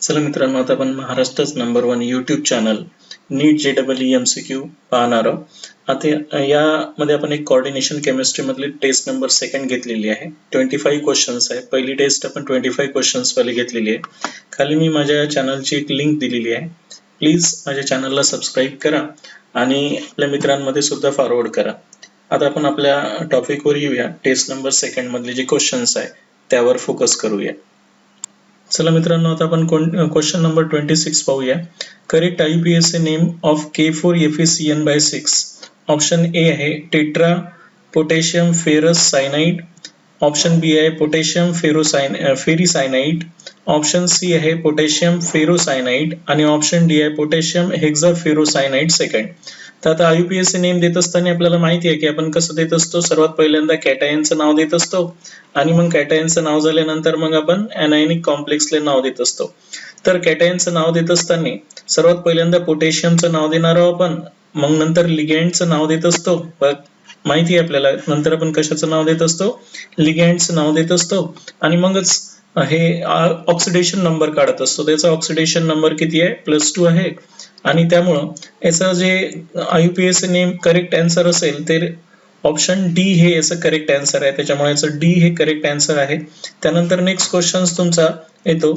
चला मित्रांनो, आता आपण महाराष्ट्राचं नंबर 1 YouTube चॅनल नीट JEE MCQ पाहणार आहोत. आता यामध्ये आपण एक कोऑर्डिनेशन केमिस्ट्री मधली टेस्ट नंबर 2 घेतलेली आहे. 25 क्वेश्चन्स आहे. पहिली टेस्ट आपण 25 क्वेश्चन्स वाली घेतलेली आहे. खाली मी माझ्या चॅनलची एक लिंक दिलेली आहे. प्लीज माझ्या चॅनलला सबस्क्राईब करा आणि आपल्या मित्रांमध्ये सुद्धा फॉरवर्ड करा. आता आपण आपल्या टॉपिकवर येऊया. टेस्ट नंबर 2 मधले जे क्वेश्चन्स आहे त्यावर फोकस करूया. चला मित्रांनो, आता आपण क्वेश्चन नंबर 26 पाहूया. Correct IUPAC name of K4FeCN/6. Option A आहे tetra potassium ferrous cyanide. Option B आहे पोटॅशियम फेरीसायनाइड. ऑप्शन सी आहे पोटॅशियम फेरोसायनाइड आणि ऑप्शन डी आहे पोटॅशियम हेक्साफेरोसायनाइड सेकंड. तर आता IUPAC नेम देत असताना आपल्याला माहिती आहे की आपण कसं देत असतो. सर्वात पहिल्यांदा कॅटायनचं नाव देत असतो आणि मग कॅटायनचं नाव झाल्यानंतर मग आपण एनायनिक कॉम्प्लेक्सले नाव देत असतो. तर कॅटायनचं नाव देत असताना सर्वात पहिल्यांदा पोटॅशियमचं नाव देणार आहोत आपण, मग नंतर लिगँडचं नाव देत असतो. माहिती आहे आपल्याला. नंतर आपण कशाचं नाव देत असतो, लिगँडचं नाव देत असतो आणि मगच हे ऑक्सिडेशन नंबर काढत असतो. त्याचा ऑक्सिडेशन नंबर किती आहे, +2 आहे. आणि त्यामुळं याचं जे IUPAC नेम करेक्ट आन्सर असेल ते ऑप्शन डी हे याचं करेक्ट आन्सर आहे. त्याच्यामुळे याचं डी हे करेक्ट आन्सर आहे. त्यानंतर नेक्स्ट क्वेश्चन तुमचा येतो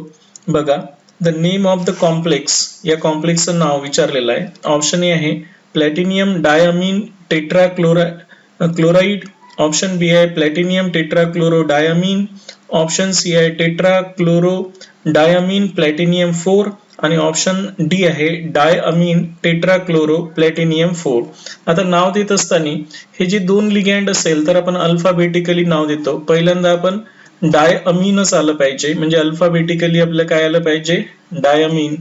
बघा. The name of the complex, या कॉम्प्लेक्सचं नाव विचारलेलं आहे. ऑप्शन ए आहे प्लॅटिनियम डायअमीन टेट्राक्लोराइड. ऑप्शन बी आहे प्लॅटिनियम टेट्राक्लोरोडायअमीन. ऑप्शन सी आहे टेट्राक्लोरोडायअमीन प्लॅटिनियम 4 आणि ऑप्शन डी आहे डायअमीन टेट्राक्लोरो प्लॅटिनियम 4. आता नाव देत असताना हे जे दोन लिगँड असेल तर आपण अल्फाबेटिकली नाव देतो. पहिल्यांदा आपण डायअमीनच आलं पाहिजे, म्हणजे अल्फाबेटिकली आपलं काय आलं पाहिजे, डायअमीन.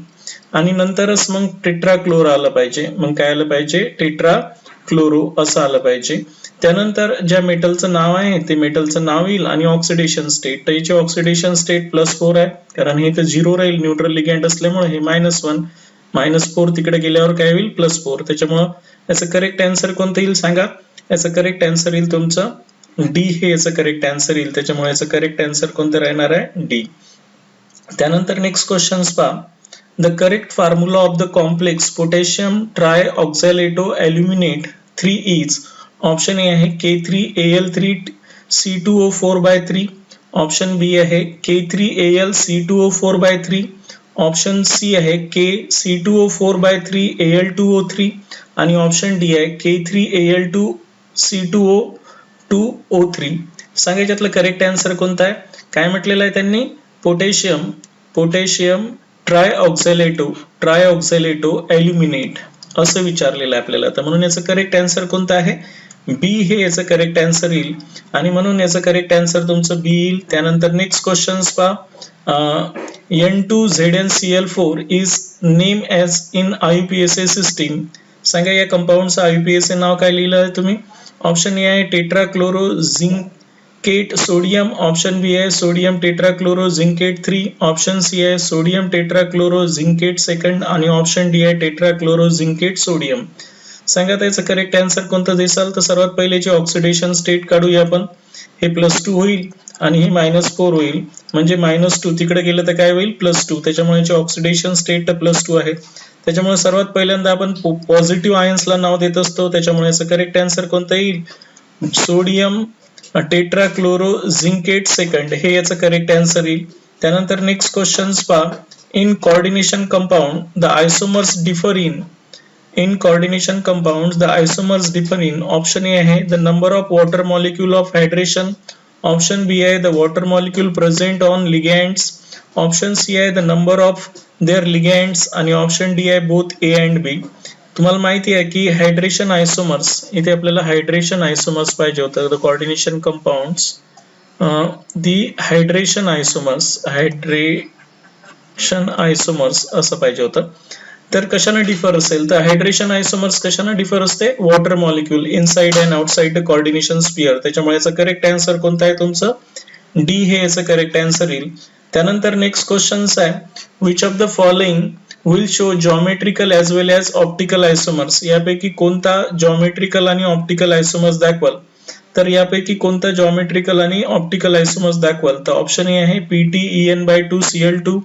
आणि नंतरच मग टेट्राक्लोरो आलं पाहिजे. मग काय आलं पाहिजे, टेट्राक्लोरो असं आलं पाहिजे. त्यानंतर ज्या मेटलचं नाव आहे ते मेटलचं नाव येईल आणि ऑक्सिडेशन स्टेट. तर याचे ऑक्सिडेशन स्टेट +4 आहे, कारण हे तर 0 राहील न्यूट्रल लिगँड असल्यामुळे. हे -1 -4 तिकडे गेल्यावर काय होईल, +4. त्याच्यामुळं याचं करेक्ट आन्सर कोणतं येईल सांगा. याचं करेक्ट आन्सर येईल तुमचं डी हे याचं करेक्ट आन्सर येईल. त्याच्यामुळे याचं करेक्ट आन्सर कोणतं राहणार आहे, डी. त्यानंतर नेक्स्ट क्वेश्चन पहा. The correct formula of the complex potassium trioxalato aluminate 3 is. Option A आहे K3Al3C2O4/3. ऑप्शन बी आहे K3Al C2O4/3. ऑप्शन सी आहे KC2O4/3Al2O3 आणि ऑप्शन डी आहे K3Al2C2O2O3. सांगायच्यातलं करेक्ट आन्सर कोणता आहे. काय म्हटलेलं आहे त्यांनी, पोटॅशियम ट्रायऑक्सॅलेटो अल्युमिनेट असं विचारलेलं आहे आपल्याला. तर म्हणून याचं करेक्ट आन्सर कोणतं आहे, बी हे याचं करेक्ट आन्सर येईल. आणि म्हणून याचं करेक्ट आन्सर तुमचं बी येईल. त्यानंतर नेक्स्ट क्वेश्चन पहा. N2ZnCl4 is named as in IUPAC system. सांगा या कंपाऊंडचं IUPAC नाव काय लिहिलं आहे तुम्ही. ऑप्शन ए आहे टेट्राक्लोरो झिंकेट सोडियम. ऑप्शन बी आहे सोडियम टेट्राक्लोरो झिंकेट 3. ऑप्शन सी आहे सोडियम टेट्राक्लोरो झिंकेट सेकंड आणि ऑप्शन डी आहे टेट्राक्लोरो झिंकेट सोडियम. सांगा त्याचं करेक्ट आन्सर कोणतं दिसाल. तर सर्वात पहिलेचे ऑक्सिडेशन स्टेट काढूया आपण. हे +2 होईल आणि हे -4 होईल, म्हणजे -2 तिकडे गेलं तर काय होईल, +2. त्याच्यामुळे याचे ऑक्सिडेशन स्टेट +2 आहे. त्याच्यामुळे सर्वात पहिल्यांदा आपण पॉझिटिव्ह आयन्सला नाव देत असतो. त्याच्यामुळे याचं करेक्ट आन्सर कोणतं येईल, सोडियम टेट्राक्लोरो झिंकेट सेकंड हे याचं करेक्ट आन्सर येईल. त्यानंतर नेक्स्ट क्वेश्चन पहा. In coordination compound the आयसोमर्स differ in coordination compounds the isomers differ in. Option A है the number of water molecule of hydration. Option B है the water molecule present on ligands. Option C है the number of their ligands आणि option D है both A and B. तुम्हाला माहिती आहे की hydration आयसोमर्स, इथे आपल्याला हायड्रेशन आयसोमर्स पाहिजे होतं. the coordination compounds the hydration isomers असं पाहिजे होतं. तर कशाने डिफर असेल, तर हायड्रेशन आयसोमर्स कशाने डिफर असते, water molecule inside and outside the coordination sphere. त्याच्यामुळे याचं करेक्ट आन्सर कोणतं आहे तुमचं, डी हे याचं करेक्ट आन्सर येईल. त्यानंतर नेक्स्ट क्वेश्चन आहे which of the following will show geometrical as well as optical आयसोमर्स. यापैकी कोणता जॉमेट्रिकल आणि ऑप्टिकल आयसोमर्स दाखवाल. तर यापैकी कोणता जॉमेट्रिकल आणि ऑप्टिकल आयसोमर्स दाखवाल. तर ऑप्शन ए आहे PTEN/2Cl2.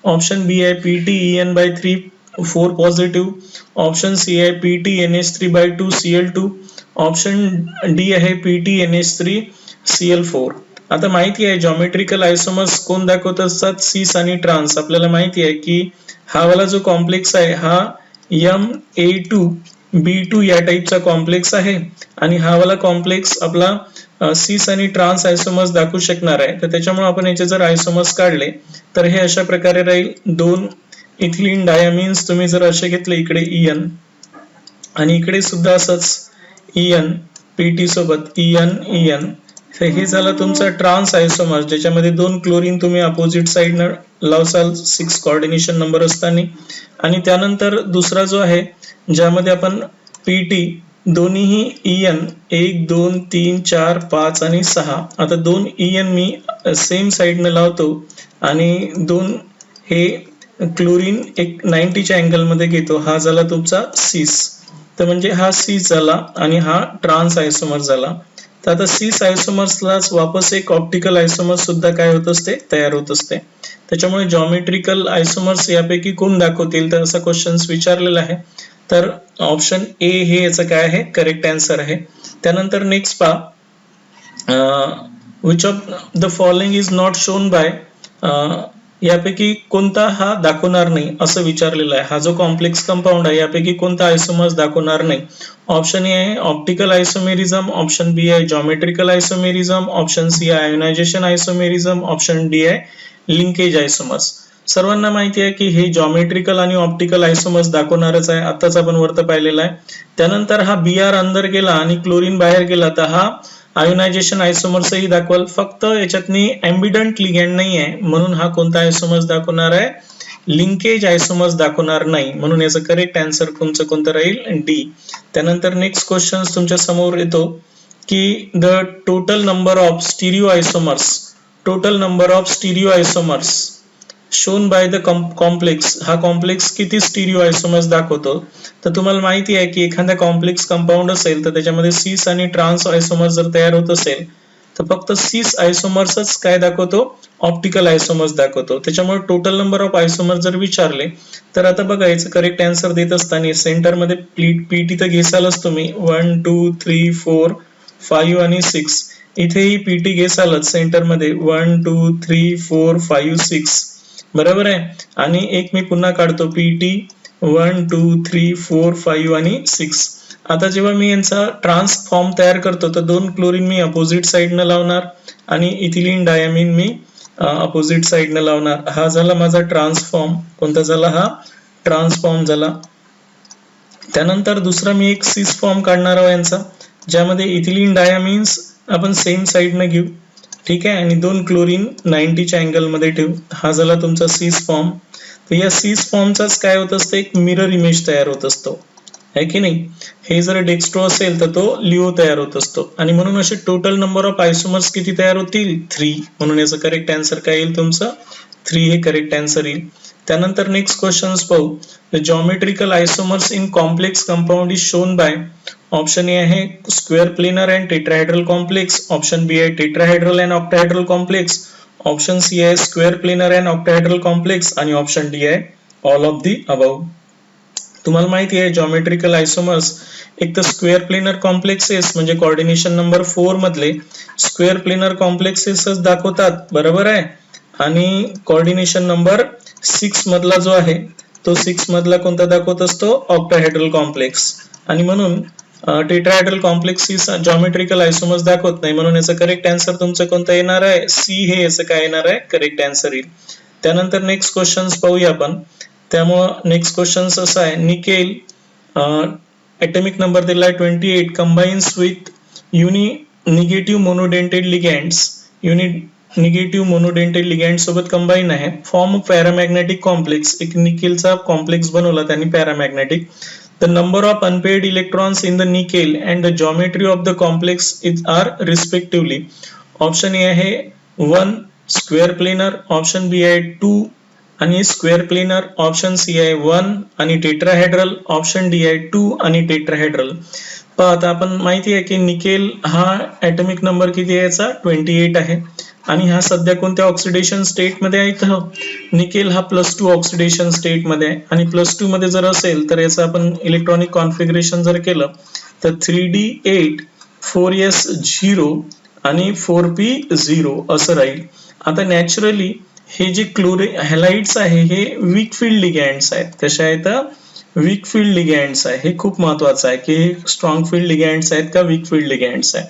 ऑप्शन बी आहे PTEN/3 4 पॉझिटिव्ह, ऑप्शन सी आहे PTNH3/2 Cl2, ऑप्शन डी आहे PTNH3 Cl4. आता माहिती आहे जॉमेट्रिकल आयसोमर्स कोण दाखवत असतात, सिस आणि ट्रान्स. आपल्याला माहिती आहे की हा वाला जो कॉम्प्लेक्स आहे हा MA2B2 या टाईपचा कॉम्प्लेक्स आहे आणि हा वाला कॉम्प्लेक्स आपला सिस आणि ट्रान्स आयसोमर्स दाखवू शकणार आहे. तर त्याच्यामुळे आपण याचे जर आयसोमर्स काढले तर हे अशा प्रकारे राहील. 2 इथिलीन डायमिन्स तुम्ही जर असे घेतले इकडे EN आणि इकडे सुद्धा असंच EN PT सोबत EN. तर हे झालं तुमचा ट्रान्स आयसोमर, ज्याच्यामध्ये 2 क्लोरीन तुम्ही अपोजिट साइडनं लावसाल 6 कोऑर्डिनेशन नंबर असताना. आणि त्यानंतर दुसरा जो आहे ज्यामध्ये आपण PT दोन्हीही EN 1 2 3 4 5 आणि 6. आता 2 EN मी सेम साइडनं लावतो आणि 2 हे क्लोरीन एक 90च्या अँगल मध्ये घेतो. हा झाला तुमचा सिस. तर म्हणजे हा सिस झाला आणि हा ट्रान्स आयसोमर झाला. तर आता सिस आयसोमर्सलाच वापस एक ऑप्टिकल आयसोमर्स सुद्धा काय होत असते, तयार होत असते. त्याच्यामुळे जॉमेट्रिकल आयसोमर्स यापैकी कोण दाखवतील तर असा क्वेश्चन विचारलेला आहे. तर ऑप्शन ए हे याचं काय आहे, करेक्ट आन्सर आहे. त्यानंतर नेक्स्ट पहा, which of the following is not shown by, यापैकी कोणता हा दाखवणार नाही असं विचारलेलं आहे. हा जो कॉम्प्लेक्स कंपाऊंड आहे यापैकी कोणता आयसोमर्स दाखवणार नाही. ऑप्शन ए आहे ऑप्टिकल आयसोमेरिझम, ऑप्शन बी आहे जॉमेट्रिकल आयसोमेरिझम, ऑप्शन सी आहे आयोनायझेशन आयसोमेरिझम, ऑप्शन डी आहे लिंकेज आयसोमर्स. सर्वांना माहिती आहे की हे जॉमेट्रिकल आणि ऑप्टिकल आयसोमर्स दाखवणारच आहे, आताच आपण वरत पाहिलेला आहे. त्यानंतर हा Br अंदर गेला आणि क्लोरीन बाहेर गेला तर हा आयोनायझेशन आयसोमर्सही दाखवल. फक्त याच्यातनी एम्बिडंट लिगँड नाही आहे म्हणून हा कोणता आयसोमर्स दाखवणार आहे, लिंकेज आयसोमर्स दाखवणार नाही. म्हणून याचं करेक्ट आन्सर तुमचं कोणतं राहील, डी. त्यानंतर नेक्स्ट क्वेश्चन तुमच्या समोर येतो की the total number of stereo आयसोमर्स shown by the complex, हा कॉम्प्लेक्स किती स्टिरिओ आयसोमर्स दाखवतो. तर तुम्हाला माहिती आहे की एखादा कॉम्प्लेक्स कंपाऊंड असेल तर त्याच्यामध्ये सिस आणि ट्रान्स आयसोमर्स जर तयार होत असेल तर फक्त सिस आयसोमर्सच काय दाखवतो, ऑप्टिकल आयसोमर्स दाखवतो. त्याच्यामुळे टोटल नंबर ऑफ आयसोमर्स जर विचारले तर आता बघा याचं करेक्ट आन्सर देत असताना सेंटरमध्ये PT तर घेसालच तुम्ही 1 2 3 4 5 आणि 6. इथेही PT घेसालच सेंटरमध्ये 1 2 3 4 5 6, बरोबर आहे. आणि एक मी पुन्हा काढतो PT 1 2 3 4 5 आणि 6. आता जेव्हा मी यांचा ट्रान्स फॉर्म तयार करतो तर 2 क्लोरीन मी अपोजिट साइडनं लावणार आणि इथिलीन डायमिन मी अपोजिट साइडनं लावणार. हा झाला माझा ट्रान्सफॉर्म. कोणता झाला, हा ट्रान्सफॉर्म झाला. त्यानंतर दुसरा मी एक सिस फॉर्म काढणार आहोत यांचा, ज्यामध्ये इथिलीन डायमिन्स आपण सेम साइडनं घेऊ, ठीक आहे, आणि 2 क्लोरीन 90च्या अँगल मध्ये ठेवू. हा झाला तुमचा सिस फॉर्म. तर या सिस फॉर्मचाच काय होत असतं, एक मिरर इमेज तयार होत असतो, है की नाही. हे जर डेक्स्ट्रो असेल तर तो लिओ तयार होत असतो. आणि म्हणून असे टोटल नंबर ऑफ आयसोमर्स किती तयार होतील, 3. म्हणून याचं करेक्ट आन्सर काय येईल तुमचं, 3 हे करेक्ट आन्सर येईल. त्यानंतर नेक्स्ट क्वेश्चन्स पाहू. The geometrical isomers in complex compound is shown by, option A आहे square planar and tetrahedral complex, option B आहे tetrahedral and octahedral complex, option C आहे square planar and octahedral complex आणि option D आहे all of the above. तुम्हाला माहिती आहे geometrical isomers एक तर स्क्वेअर प्लेनर कॉम्प्लेक्सेस म्हणजे कोऑर्डिनेशन नंबर 4 मधले स्क्वेअर प्लेनर कॉम्प्लेक्सेसच दाखवतात, बरोबर आहे. आणि कोऑर्डिनेशन नंबर 6 मधला जो आहे तो 6 मधला कोणता दाखवत असतो, ऑक्टाहेड्रल कॉम्प्लेक्स. आणि म्हणून टेट्राहेड्रल कॉम्प्लेक्स ही जॉमेट्रिकल आयसोमर्स दाखवत नाही. म्हणून याचं करेक्ट आन्सर तुमचं कोणतं येणार आहे, सी हे याचं काय येणार आहे, करेक्ट आन्सर येईल. त्यानंतर नेक्स्ट क्वेश्चन्स पाहूया आपण. त्यामुळं नेक्स्ट क्वेश्चन्स असा आहे, निकेल ॲटॉमिक नंबर दिलाय 28 combines with negative monodentate ligand सोबत कंबाईन आहे, फॉर्म पॅरामॅग्नेटिक कॉम्प्लेक्स. एक निकेलचा कॉम्प्लेक्स बनवला त्यांनी paramagnetic. The number of unpaired electrons in the nickel and the geometry of the complex are respectively. Option A आहे 1 square planar, option B आहे 2 आणि square planar, option C आहे 1 आणि tetrahedral, option D आहे 2 आणि tetrahedral. आता आपण माहिती आहे की निकेल हा ॲटॉमिक नंबर किती आहे याचा, 28 आहे. आणि हा सध्या कोणत्या ऑक्सिडेशन स्टेट मध्ये आहे? तर निकेल हा +2 ऑक्सिडेशन स्टेट मध्ये आहे आणि +2 मध्ये जर असेल तर याचं आपण इलेक्ट्रॉनिक कॉन्फिगरेशन जर केलं तर 3d8 4s0 आणि 4p0 असं राहील. आता नॅचरली हे जे हॅलाइड्स आहे हे वीक फील्ड लिगँड्स आहेत. कशा आहेत? वीक फील्ड लिगँड्स आहे. हे खूप महत्वाचं आहे की हे स्ट्रॉंग फील्ड लिगँड्स आहेत का वीक फील्ड लिगँड्स आहेत.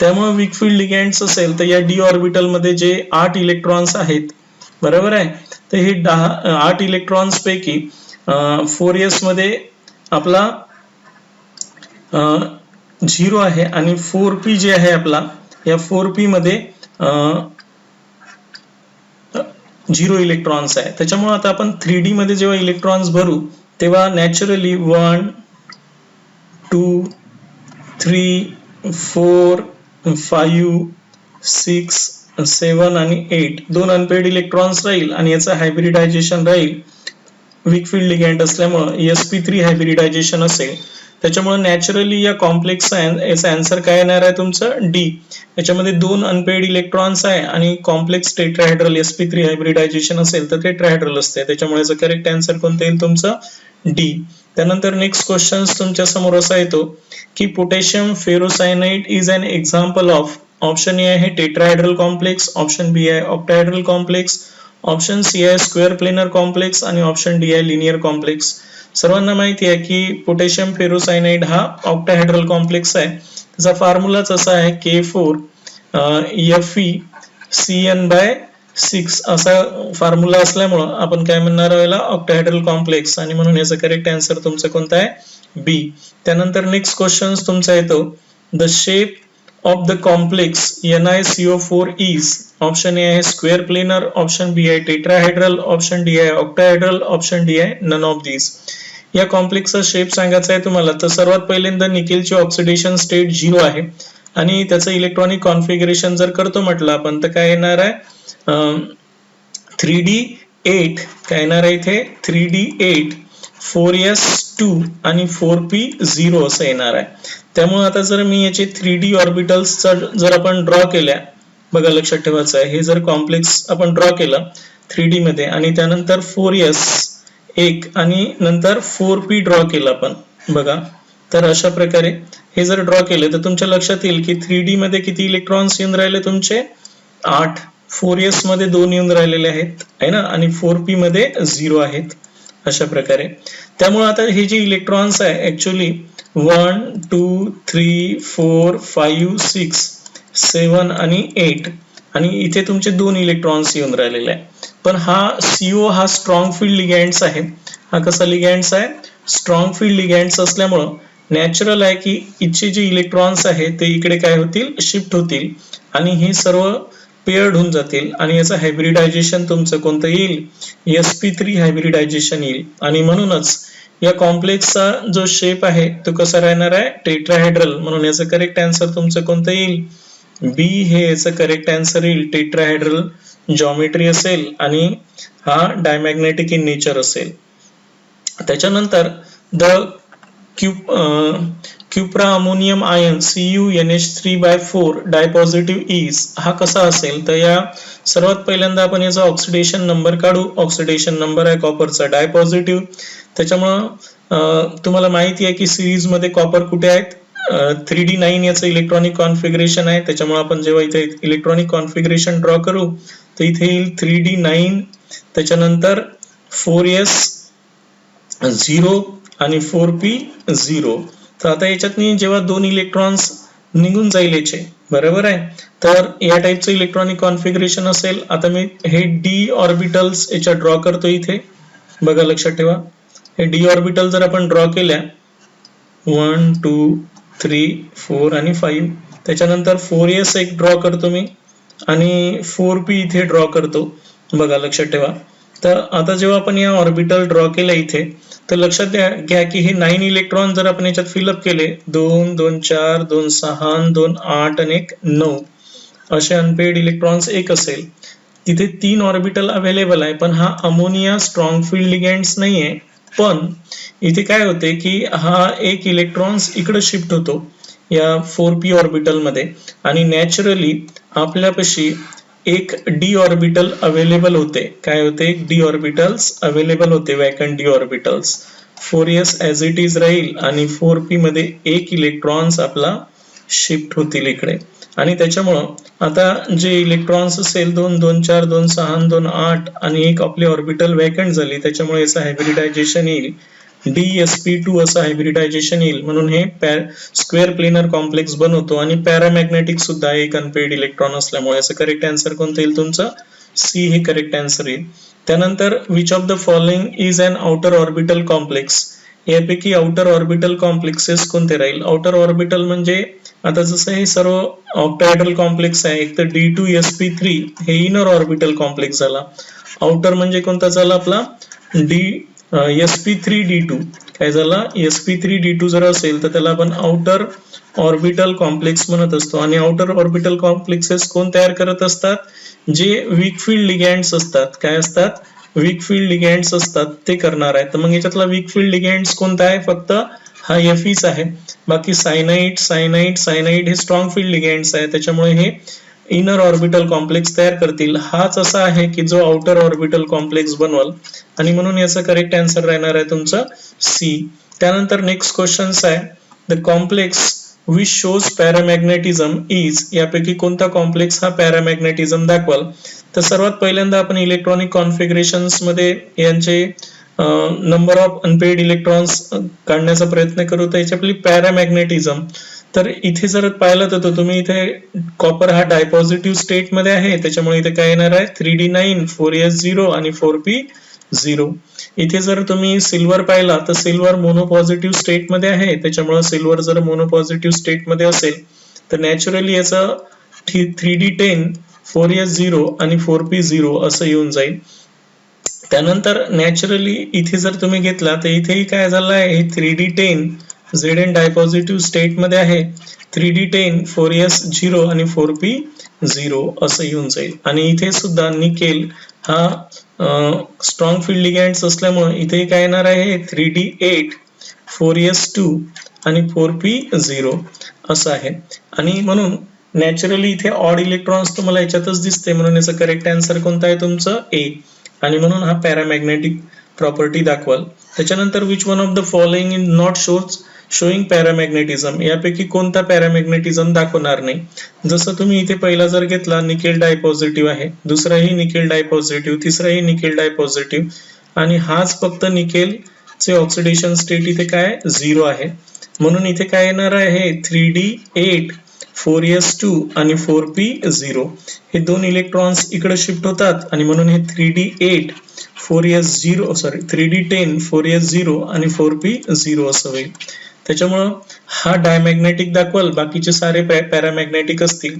त्यामुळे वीक फील्ड लिगँड्स असेल तर या डी ऑर्बिटल मध्ये जे 8 इलेक्ट्रॉन्स आहेत, बरोबर आहे, तर हे 8 इलेक्ट्रॉन्स पैकी 4s मध्ये आपला 0 आहे आणि 4p जे आहे आपला, या 4p मध्ये 0 इलेक्ट्रॉन्स आहे. त्याच्यामुळे आता आपण 3D मध्ये जेव्हा इलेक्ट्रॉन्स भरू तेव्हा नॅचरली 1 2 3 4 5 6 7 आणि 8 दोन अनपेड इलेक्ट्रॉन्स राहील आणि याचं हायब्रिडायझेशन राहील वीक फील्ड लिगँड असल्यामुळे sp3 हायब्रिडायझेशन असेल. त्याच्यामुळे नॅचरली या कॉम्प्लेक्सचा याचा आन्सर काय येणार आहे तुमचं? डी. याच्यामध्ये दोन अनपेड इलेक्ट्रॉन्स आहे आणि कॉम्प्लेक्स टेट्राहेड्रल sp3 हायब्रिडायझेशन असेल तर टेट्राहेड्रल असते. त्याच्यामुळे याचं करेक्ट आन्सर कोणतं येईल तुमचं? डी. त्यानंतर नेक्स्ट क्वेश्चन तुमच्या समोर असा येतो की potassium ferrocyanide is an example of. Option A आहे टेट्राहेड्रल कॉम्प्लेक्स, ऑप्शन बी आहे ऑक्टाहेड्रल कॉम्प्लेक्स, ऑप्शन सी आहे स्क्वेअर प्लेनर कॉम्प्लेक्स आणि ऑप्शन डी आहे लिनियर कॉम्प्लेक्स. सर्वांना माहिती आहे की पोटॅशियम फेरोसायनाइड हा ऑक्टाहेड्रल कॉम्प्लेक्स आहे. त्याचा फॉर्म्युलाच असा आहे Fe(Cn)/6 असा फॉर्म्युला असल्यामुळं आपण काय म्हणणार याला? Octahedral complex. आणि म्हणून याचं करेक्ट आन्सर तुमचं कोणतं आहे? बी. त्यानंतर नेक्स्ट क्वेश्चन तुमचा येतो the shape of the complex NiCO4 is. Option A आहे स्क्वेअर प्लेनर, ऑप्शन बी आहे टेट्राहेड्रल, ऑप्शन डी आहे ऑक्टाहेड्रल, ऑप्शन डी आहे नन ऑफ दीज. या कॉम्प्लेक्सचा शेप सांगायचा आहे तुम्हाला तर सर्वात पहिल्यांदा निकेलची ऑक्सिडेशन स्टेट 0 आहे आणि त्याचं इलेक्ट्रॉनिक कॉन्फिगरेशन जर करतो म्हटलं आपण तर काय येणार आहे? 3d8 काय येणार आहे इथे? 3d8 4s2 आणि 4p0 असं येणार आहे. त्यामुळे आता जर मी याचे 3D ऑर्बिटल्स जर आपण ड्रॉ केल्या, बघा लक्षात ठेवायचं आहे, हे जर कॉम्प्लेक्स आपण ड्रॉ केलं 3D मध्ये आणि त्यानंतर 4s एक आणि नंतर 4p ड्रॉ केलं आपण, बघा तर अशा प्रकारे हे जर ड्रॉ केले तर तुमच्या लक्षात येईल की 3D मध्ये किती इलेक्ट्रॉन्स येऊन राहिले तुमचे? 8. 4s मध्ये 2 येऊन राहिलेले आहेत आहे ना आणि 4p मध्ये 0 आहेत अशा प्रकारे. त्यामुळे आता हे जे इलेक्ट्रॉन्स आहे ऍक्च्युअली 1 2 3 4 5 6 7 आणि 8 आणि इथे तुमचे 2 इलेक्ट्रॉन्स येऊन राहिलेले आहे. पण हा CO हा स्ट्रॉंग फील्ड लिगँड्स आहे. हा कसा लिगँड्स आहे? स्ट्रॉंग फील्ड लिगँड्स असल्यामुळं नॅचरल आहे की इथचे जे इलेक्ट्रॉन्स आहेत ते इकडे काय होतील? शिफ्ट होतील आणि हे सर्व पेअर्ड होऊन जातील आणि याचं हायब्रिडायझेशन तुमचं कोणतं येईल? sp3 हायब्रिडायझेशन येईल. आणि म्हणूनच या कॉम्प्लेक्सचा जो शेप आहे तो कसा राहणार आहे? टेट्राहेड्रल. म्हणून याचं करेक्ट आन्सर तुमचं कोणतं येईल? बी हे याचं करेक्ट आन्सर येईल. टेट्राहेड्रल जॉमेट्री असेल आणि हा डायमॅग्नेटिक इन नेचर असेल. त्याच्यानंतर the cupra ammonium ion CuNH3/4 dipositive is. हा कसा असेल? तर या सर्वात पहिल्यांदा आपण याचा ऑक्सिडेशन नंबर काढू. ऑक्सिडेशन नंबर आहे कॉपरचा डायपॉझिटिव्ह. त्याच्यामुळं तुम्हाला माहिती आहे की सिरीज मध्ये कॉपर कुठे आहेत? 3d9 याचं इलेक्ट्रॉनिक कॉन्फिगरेशन आहे. त्याच्यामुळे आपण जेव्हा इथे इलेक्ट्रॉनिक कॉन्फिगरेशन ड्रॉ करू तर इथे येईल 3d9, त्याच्यानंतर 4s0 आणि 4p0. तर आता याच्यातनी जेव्हा 2 इलेक्ट्रॉन्स निघून जाईल याचे, बरोबर आहे, तर या टाइपचं इलेक्ट्रॉनिक कॉन्फिगरेशन असेल. आता मी हे डी ऑर्बिटल्स याच्या ड्रॉ करतो इथे, बघा लक्षात ठेवा. हे डी ऑर्बिटल जर आपण ड्रॉ केल्या 1 2 3 4 आणि 5, त्याच्यानंतर 4s एक ड्रॉ करतो मी आणि 4p इथे ड्रॉ करतो, बघा लक्षात ठेवा. तर आता जेव्हा आपण या ऑर्बिटल ड्रॉ केल्या इथे तर लक्षात घ्या की हे 9 इलेक्ट्रॉन जर आपण याच्यात फिलअप केले 2 2 4 2 6 2 8 आणि 1 9 असे अनपेड इलेक्ट्रॉन्स एक असेल. तिथे 3 ऑर्बिटल अवेलेबल आहे पण हा अमोनिया स्ट्रॉंग फील्ड लिगँड्स नाहीये. पण इथे काय होते की हा एक इलेक्ट्रॉन्स इकडे शिफ्ट होतो या 4p ऑर्बिटल मध्ये आणि नॅचरली आपल्यापाशी एक डी ऑर्बिटल अवेलेबल होते. काय होते? एक डी ऑर्बिटल्स अवेलेबल होते, vacant D orbitals. 4s as it is राहील आणि 4p मध्ये एक इलेक्ट्रॉन्स आपला शिफ्ट होतील इकडे. आणि त्याच्यामुळं आता जे इलेक्ट्रॉन्स असेल 2 2 4 2 6 2 8 आणि एक आपली ऑर्बिटल वॅकंट झाली, त्याच्यामुळे याचं हायब्रिडायझेशन येईल DsP2 असं हायब्रिडायझेशन येईल. म्हणून हे स्क्वेअर प्लेनर कॉम्प्लेक्स बनवतो आणि पॅरामॅग्नेटिक सुद्धा एक अनपेड इलेक्ट्रॉन असल्यामुळे याचं करेक्ट आन्सर कोणतं येईल? तुमचं सी हे करेक्ट आन्सर येईल. त्यानंतर which of the following is an outer orbital complex? यापैकी आउटर ऑर्बिटल कॉम्प्लेक्सेस कोणते राहील? आउटर ऑर्बिटल म्हणजे आता जसं हे सर्व ऑक्टाहेड्रल कॉम्प्लेक्स आहे, एक तर D2sp3 हे इनर ऑर्बिटल कॉम्प्लेक्स झाला. आउटर म्हणजे कोणता झाला आपला? sp3d2. काय झाला? sp3d2 जर असेल तर त्याला आपण आउटर ऑर्बिटल कॉम्प्लेक्स म्हणत असतो. आणि आउटर ऑर्बिटल कॉम्प्लेक्सेस कोण तयार करत असतात? जे वीक फील्ड लिगँड्स असतात. काय असतात? वीक फील्ड लिगँड्स असतात ते करणार आहे. तर मग याच्यातला वीक फील्ड लिगँड्स कोणता आहे? फक्त हा Feच आहे. बाकी सायनाइड हे स्ट्रॉंग फील्ड लिगँड्स आहे, त्याच्यामुळे हे इनर ऑर्बिटल कॉम्प्लेक्स तयार करतील. हाच असा आहे की जो आउटर ऑर्बिटल कॉम्प्लेक्स बनवल आणि म्हणून याचा करेक्ट आन्सर राहणार आहे तुमचं सी. त्यानंतर नेक्स्ट क्वेश्चन आहे the complex which shows paramagnetism is. यापैकी कोणता कॉम्प्लेक्स हा पॅरामॅग्नेटिझम दाखवाल? तर सर्वात पहिल्यांदा आपण इलेक्ट्रॉनिक कॉन्फिगरेशन्स मध्ये यांचे नंबर ऑफ अनपेड इलेक्ट्रॉन्स काढण्याचा प्रयत्न करू. तर याची आपली पॅरामॅग्नेटिझम. तर इथे जर पाहिलं तर तुम्ही इथे कॉपर हा डायपॉझिटिव्ह स्टेट मध्ये आहे, त्याच्यामुळे इथे काय येणार आहे? 3d9 4s0 आणि 4p0. इथे जर तुम्ही सिल्वर पाहिला तर सिल्वर मोनोपॉझिटिव्ह स्टेट मध्ये आहे, त्याच्यामुळे सिल्वर जर मोनोपॉझिटिव्ह स्टेट मध्ये असेल तर नॅचरली याचं 3d10 4s0 आणि 4p0 असं येऊन जाईल. त्यानंतर नॅचरली इथे जर तुम्ही घेतला तर इथेही काय झालं आहे? हे 3d10 Zn डायपॉझिटिव्ह स्टेट मध्ये आहे, 3d10 4s0 आणि 4p0 असं येऊन जाईल. आणि इथे सुद्धा निकेल हा स्ट्रॉंग फील्ड लिगँड्स असल्यामुळे इथे काय येणार आहे? 3d8 4s2 आणि 4p0 असं आहे. आणि म्हणून नॅचरली इथे ऑड इलेक्ट्रॉन्स तुम्हाला याच्यातच दिसते, म्हणून याचं करेक्ट आन्सर कोणता आहे? तुमचं ए. आणि म्हणून हा पॅरामॅग्नेटिक प्रॉपर्टी दाखवाल. त्याच्यानंतर which one of the following is not showing paramagnetism. यापैकी कोणता पॅरामॅग्नेटिझम दाखवणार नाही? जसं तुम्ही इथे पहिला जर घेतला निकेल डायपॉझिटिव्ह आहे, दुसराही निकेल डायपॉझिटिव्ह, तिसराही निकेल डायपॉझिटिव्ह आणि हाच फक्त निकेलचे ऑक्सिडेशन स्टेट इथे काय 0 आहे. म्हणून इथे काय येणार आहे? 3d8 4s2 आणि 4p0 हे दोन इलेक्ट्रॉन्स इकडे शिफ्ट होतात आणि म्हणून हे 3d10 4s0 आणि 4p0 असं होईल. त्याच्यामुळं हा डायमॅग्नेटिक दाखवाल, बाकीचे सारे पॅरामॅग्नेटिक असतील.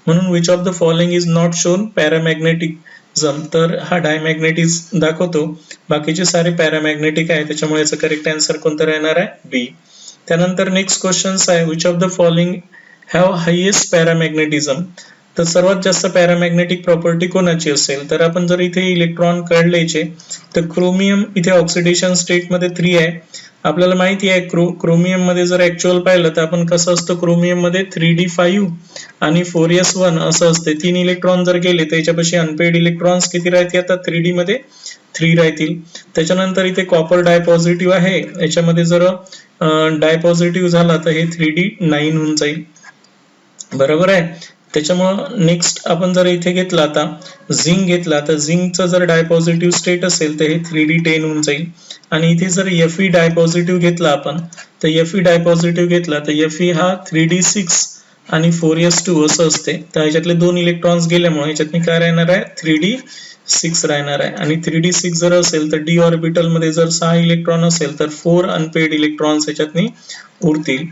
म्हणून which of the following is not shown paramagnetism. तर हा डायमॅग्नेटिझम दाखवतो, बाकीचे सारे पॅरामॅग्नेटिक आहे, त्याच्यामुळे याचं करेक्ट आन्सर कोणतं राहणार आहे? बी. त्यानंतर नेक्स्ट क्वेश्चन आहे which of the following have highest paramagnetism. तर सर्वात जास्त पॅरामॅग्नेटिक प्रॉपर्टी कोणाची असेल? तर आपण जर इथे इलेक्ट्रॉन काढल्याचे तर क्रोमियम इथे ऑक्सिडेशन स्टेट मध्ये 3 आहे. आपल्याला माहिती आहे क्रोमियम मध्ये जर ऍक्च्युअल पाहिलं तर आपण कसं असतं? क्रोमियम मध्ये 3d5 आणि 4s1 असं असते. 3 इलेक्ट्रॉन जर गेले तर याच्यापाशी अनपेड इलेक्ट्रॉन्स किती राहतील? आता 3d मध्ये 3 राहतील. त्याच्यानंतर इथे कॉपर डायपॉझिटिव्ह आहे, याच्यामध्ये जर डायपॉझिटिव्ह झाला तर हे 3d9 होऊन जाईल. बरोबर आहे. त्याच्यामुळं नेक्स्ट आपण जर इथे घेतला आता झिंक घेतला तर झिंकचं जर डायपॉझिटिव्ह स्टेट असेल तर हे 3d10 होऊन जाईल. आणि इथे जर Fe डायपॉझिटिव्ह घेतला आपण तर Fe डायपॉझिटिव्ह घेतला तर Fe हा 3d6 आणि 4s2 असं असते. तर ह्याच्यातले 2 इलेक्ट्रॉन्स गेल्यामुळे ह्याच्यातनी काय राहणार आहे? 3d6 राहणार आहे. आणि 3d6 जर असेल तर डी ऑर्बिटल मध्ये जर 6 इलेक्ट्रॉन असेल तर 4 अनपेड इलेक्ट्रॉन्स ह्याच्यातनी उरतील.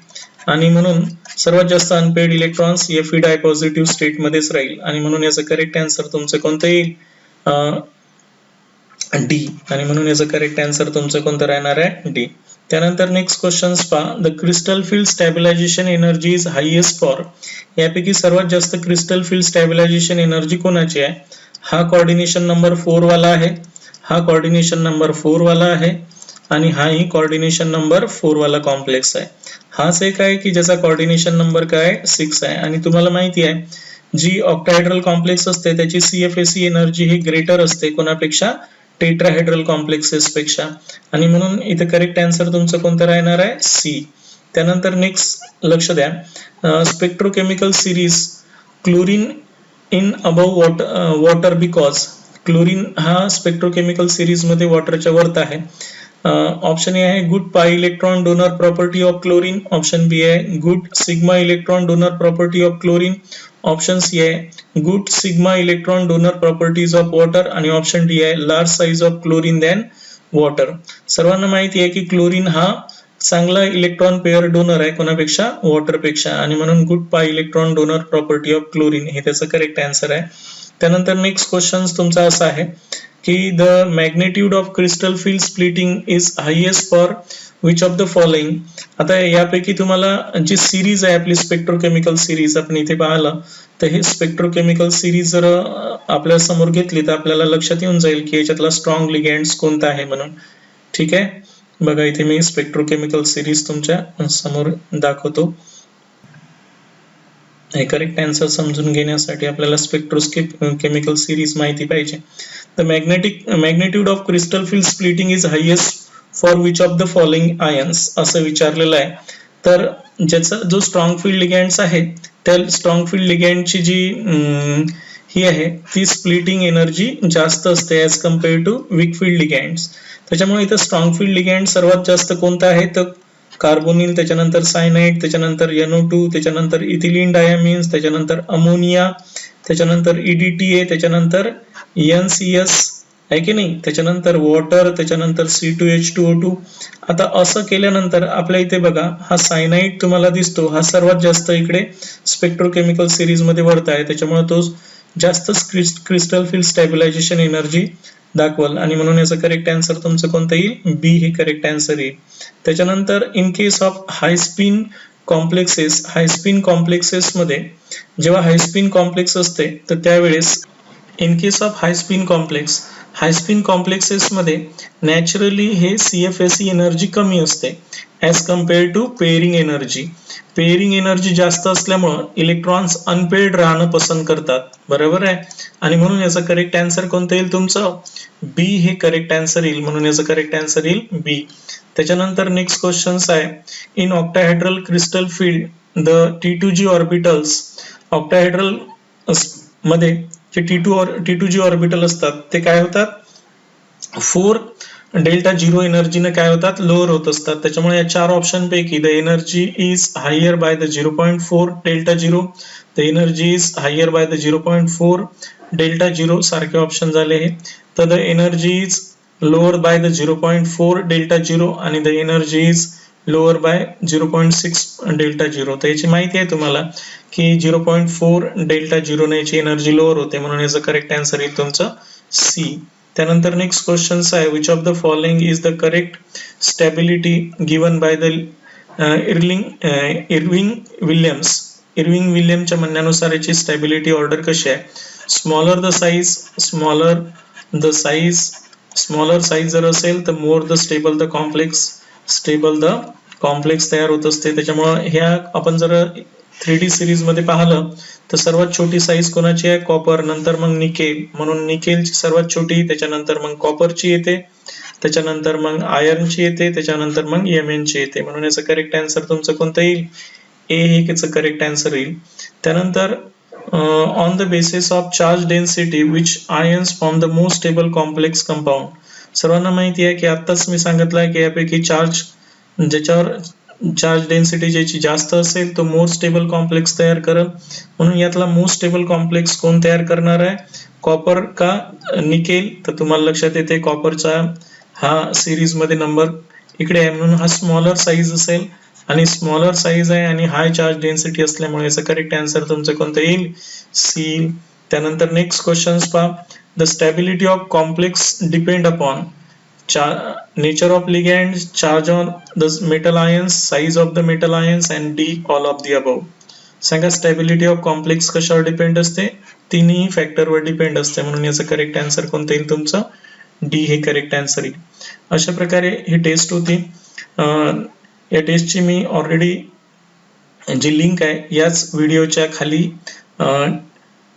आणि म्हणून सर्वात जास्त अनपेड इलेक्ट्रॉन्स Fe डायपॉझिटिव्ह स्टेट मध्येच राहील. आणि म्हणून याचं करेक्ट आन्सर तुमचं कोणतं येईल? डी. आणि म्हणून याचं करेक्ट आन्सर तुमचं कोणतं राहणार आहे? डी. त्यानंतर नेक्स्ट क्वेश्चन पहा the crystal field stabilisation energy is highest for. यापैकी सर्वात जास्त क्रिस्टल फील्ड स्टॅबिलायझेशन एनर्जी कोणाची आहे? हा कोऑर्डिनेशन नंबर 4 वाला आहे, हा कोऑर्डिनेशन नंबर 4 वाला आहे आणि हाही कोऑर्डिनेशन नंबर 4 वाला कॉम्प्लेक्स आहे. हाच एक आहे की ज्याचा कोऑर्डिनेशन नंबर काय 6 आहे. आणि तुम्हाला माहिती आहे जी ऑक्टाहेड्रल कॉम्प्लेक्स असते त्याची CFAC एनर्जी ही ग्रेटर असते कोणापेक्षा, टेट्राहेड्रल कॉम्प्लेक्सेस पेक्षा, आणि म्हणून इथे करेक्ट आन्सर तुमचं कोणतं राहणार आहे, सी. त्यानंतर नेक्स्ट लक्ष द्या, spectrochemical series chlorine in above water because, chlorine हा स्पेक्ट्रोकेमिकल सिरीज मध्ये वॉटरच्या वरत आहे. ऑप्शन ए आहे good pi electron donor property of chlorine, option B आहे good sigma electron donor property of chlorine, option C आहे good sigma electron donor properties of water, आणि option D आहे large size of chlorine than water. सर्वांना माहिती आहे की chlorine हा चांगला इलेक्ट्रॉन पेअर डोनर आहे कोणापेक्षा, वॉटर पेक्षा, आणि म्हणून good pi electron donor property of chlorine हे त्याचं करेक्ट आन्सर आहे. त्यानंतर नेक्स्ट क्वेश्चन तुमचा असा आहे की the magnitude of crystal field splitting is highest for which of the following. आता यापैकी तुम्हाला जी सिरीज आहे आपली स्पेक्ट्रोकेमिकल सिरीज आपण इथे पाहिलं, तर हे स्पेक्ट्रोकेमिकल सिरीज जर आपल्या समोर घेतली तर आपल्याला लक्षात येऊन जाईल की याच्यातला स्ट्रॉंग लिगँड्स कोणता आहे म्हणून. ठीक आहे, बघा इथे मी स्पेक्ट्रोकेमिकल सिरीज तुमच्या समोर दाखवतो. हे करेक्ट आन्सर समजून घेण्यासाठी आपल्याला स्पेक्ट्रोकेमिकल सिरीज माहिती पाहिजे. The magnitude of crystal field splitting is highest for which of the following ions असं विचारलेलं आहे. तर ज्याचा जो स्ट्रॉंग फील्ड लिगँड्स आहे त्या स्ट्रॉंग फील्ड लिगँडची जी ही आहे ती स्प्लिटिंग एनर्जी जास्त असते as compare to weak field ligands. त्याच्यामुळे इथं स्ट्रॉंग फील्ड लिगँड सर्वात जास्त कोणता आहे तर कार्बोनिल, त्याच्यानंतर सायनाइड, त्याच्यानंतर NO2, त्याच्यानंतर इथिलीन डायमिन्स, त्याच्यानंतर अमोनिया, त्याच्यानंतर EDTA, त्याच्यानंतर NCS आहे की नाही, त्याच्यानंतर वॉटर, त्याच्यानंतर C2H2O2. आता असं केल्यानंतर आपल्या इथे बघा हा सायनाइड तुम्हाला दिसतो, हा सर्वात जास्त इकडे स्पेक्ट्रोकेमिकल सिरीज मध्ये वरत आहे, त्याच्यामुळे तो जास्त क्रिस्टल फील्ड स्टॅबिलायझेशन एनर्जी दाखवल, आणि म्हणून याचं करेक्ट आन्सर तुमचं कोणतं येईल, बी हे करेक्ट आन्सर येईल. त्याच्यानंतर in case of high spin complexes मध्ये जेव्हा हायस्पिन कॉम्प्लेक्स असते तर त्यावेळेस in case of high spin complexes मध्ये नॅचरली हे CFAC एनर्जी कमी असते as compare to pairing energy. Pairing energy जास्त असल्यामुळं इलेक्ट्रॉन्स अनपेअर्ड राहणं पसंत करतात, बरोबर आहे, आणि म्हणून याचं करेक्ट आन्सर कोणतं येईल तुमचं, बी हे करेक्ट आन्सर येईल, म्हणून याचं करेक्ट आन्सर येईल बी. त्याच्यानंतर नेक्स्ट क्वेश्चन आहे in octahedral crystal field the T2G orbitals, octahedral मध्ये जे T2G ऑर्बिटल असतात ते काय होतात, 4 डेल्टा झिरो एनर्जीने काय होतात, लोअर होत असतात. त्याच्यामुळे या चार ऑप्शन पैकी the energy is higher by the 0.4 delta zero, the energy is higher by the 0.4 delta zero सारखे ऑप्शन झाले हे. तर the energy is lower by the 0.4 delta zero आणि the energy is lower by 0.6 delta zero. तर याची माहिती आहे तुम्हाला की 0.4 डेल्टा झिरो ने याची एनर्जी लोअर होते, म्हणून याचं करेक्ट आन्सर येईल तुमचं सी. त्यानंतर नेक्स्ट क्वेश्चन आहे which of the following is the correct stability given by the Irving विल्यमच्या म्हणण्यानुसार याची स्टॅबिलिटी ऑर्डर कशी आहे, स्मॉलर द साईज जर असेल तर more the stable the complex तयार होत असते. त्याच्यामुळे ह्या आपण जर 3D सिरीज मध्ये पाहिलं तर सर्वात छोटी साईज कोणाची आहे, कॉपर, नंतर मग निकेल, म्हणून निकेलची सर्वात छोटी, त्याच्यानंतर मग कॉपरची येते, त्याच्यानंतर मग आयर्नची येते, त्याच्यानंतर मग Mnची येते, म्हणून याचं करेक्ट आन्सर तुमचं कोणतं येईल, ए हे याचं करेक्ट आन्सर येईल. त्यानंतर on the basis of charge density which ions form the most stable complex compound. सर्वांना माहिती आहे की आत्ताच मी सांगितलं आहे की यापैकी ज्याच्यावर चार्ज डेन्सिटी ज्याची जास्त असेल तो मोर स्टेबल कॉम्प्लेक्स तयार करेल, म्हणून यातला मोस्ट स्टेबल कॉम्प्लेक्स कोण तयार करणार आहे, कॉपर का निकेल. तर तुम्हाला लक्षात येते कॉपरचा हा सिरीज मध्ये नंबर इकडे आहे, म्हणून हा स्मॉलर साईज असेल आणि स्मॉलर साईज आहे आणि हाय चार्ज डेन्सिटी असल्यामुळे याचं करेक्ट आन्सर तुमचं कोणतं येईल, सी. त्यानंतर नेक्स्ट क्वेश्चन पहा, the stability of complex depend upon nature of ligand, charge on the metal ions, size of the metal ions and D all of the above. सांगा stability of complex कशावर depend असते, तिन्ही फॅक्टरवर depend असते, म्हणून याचं correct answer कोणतं येईल तुमचं, डी हे करेक्ट आन्सर येईल. अशा प्रकारे ही टेस्ट होती. या टेस्टची मी ऑलरेडी जी लिंक आहे याच व्हिडिओच्या खाली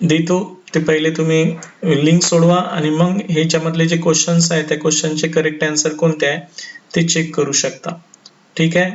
देतो ते पहिले तुम्ही लिंक सोडवा आणि मग ह्याच्यामधले जे क्वेश्चन्स आहेत त्या क्वेश्चनचे करेक्ट आन्सर कोणते आहे ते चेक करू शकता. ठीक आहे.